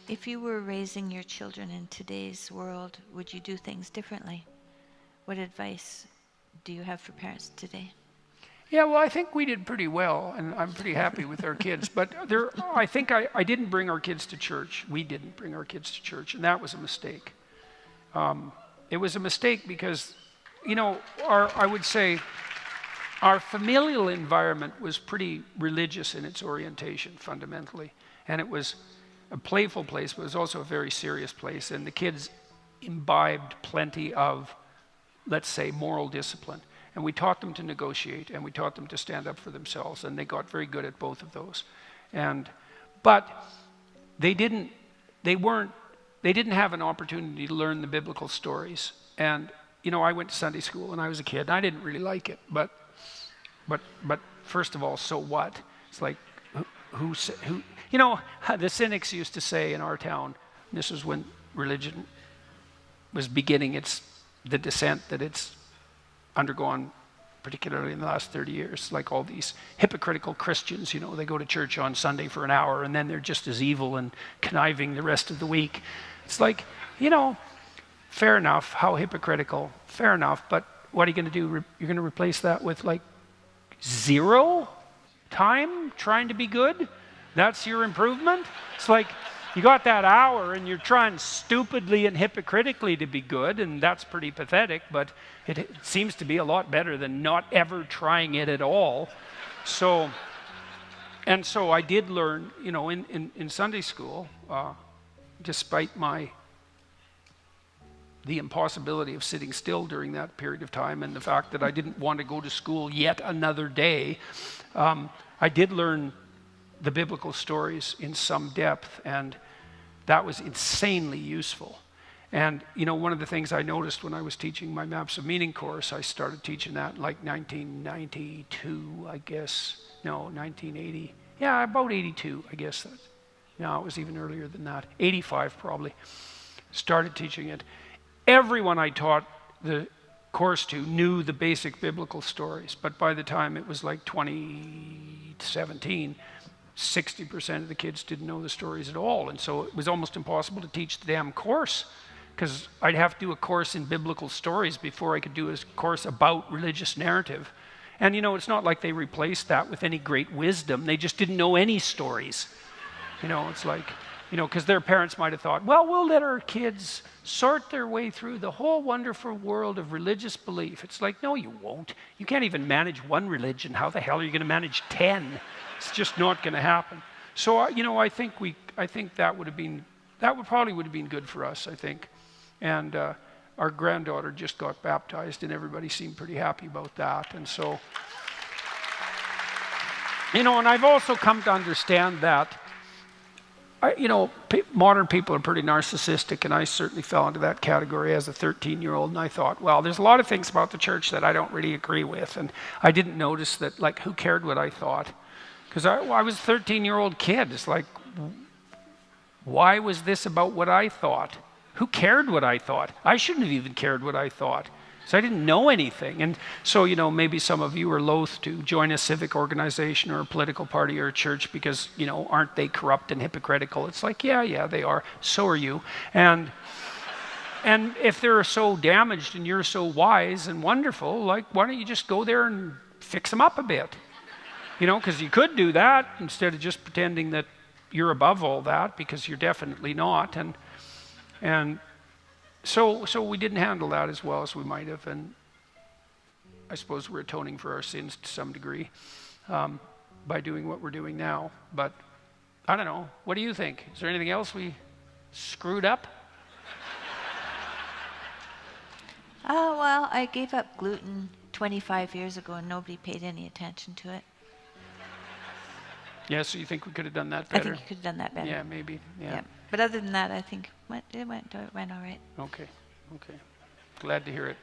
If you were raising your children in today's world, would you do things differently? What advice do you have for parents today? Yeah, well, I think we did pretty well, and I'm pretty happy with our kids. But I think I didn't bring our kids to church. We didn't bring our kids to church, and that was a mistake. It was a mistake because, I would say our familial environment was pretty religious in its orientation, fundamentally. And it was a playful place, but it was also a very serious place. And the kids imbibed plenty of, let's say, moral discipline. And we taught them to negotiate, and we taught them to stand up for themselves, and they got very good at both of those. But they didn't have an opportunity to learn the biblical stories. And I went to Sunday school when I was a kid, and I didn't really like it. But first of all, so what? It's like who the cynics used to say in our town. This was when religion was beginning the descent that it's undergone, particularly in the last 30 years, like all these hypocritical Christians, they go to church on Sunday for an hour and then they're just as evil and conniving the rest of the week. It's like, fair enough, how hypocritical, fair enough, but what are you going to do? You're going to replace that with like 0 time trying to be good? That's your improvement? It's like, you got that hour and you're trying stupidly and hypocritically to be good, and that's pretty pathetic, but it seems to be a lot better than not ever trying it at all. So I did learn, in Sunday school, despite the impossibility of sitting still during that period of time and the fact that I didn't want to go to school yet another day, I did learn the biblical stories in some depth, and that was insanely useful. And one of the things I noticed when I was teaching my Maps of Meaning course, I started teaching that in like 1992, I guess. No, 1980. Yeah, about 82, I guess. No, it was even earlier than that. 85 probably. Started teaching it. Everyone I taught the course to knew the basic biblical stories, but by the time it was like 2017, 60% of the kids didn't know the stories at all. And so it was almost impossible to teach the damn course, because I'd have to do a course in biblical stories before I could do a course about religious narrative. And it's not like they replaced that with any great wisdom. They just didn't know any stories. It's like, because their parents might have thought, well, we'll let our kids sort their way through the whole wonderful world of religious belief. It's like, no, you won't. You can't even manage one religion. How the hell are you going to manage 10? It's just not going to happen. So, I think that would probably have been good for us, I think. And our granddaughter just got baptized, and everybody seemed pretty happy about that. And so, and I've also come to understand that, modern people are pretty narcissistic, and I certainly fell into that category as a 13-year-old, and I thought, well, there's a lot of things about the church that I don't really agree with, and I didn't notice that, like, who cared what I thought? Because I was a 13-year-old kid. It's like, why was this about what I thought? Who cared what I thought? I shouldn't have even cared what I thought. So I didn't know anything. And so, maybe some of you are loath to join a civic organization or a political party or a church because, aren't they corrupt and hypocritical? It's like, yeah, they are. So are you. And if they're so damaged and you're so wise and wonderful, like, why don't you just go there and fix them up a bit? Because you could do that instead of just pretending that you're above all that, because you're definitely not. And so we didn't handle that as well as we might have, and I suppose we're atoning for our sins to some degree by doing what we're doing now. But I don't know. What do you think? Is there anything else we screwed up? Well, I gave up gluten 25 years ago, and nobody paid any attention to it. Yeah, so you think we could have done that better? I think you could have done that better. Yeah, maybe. Yeah. But other than that, I think it went all right. Okay. Glad to hear it.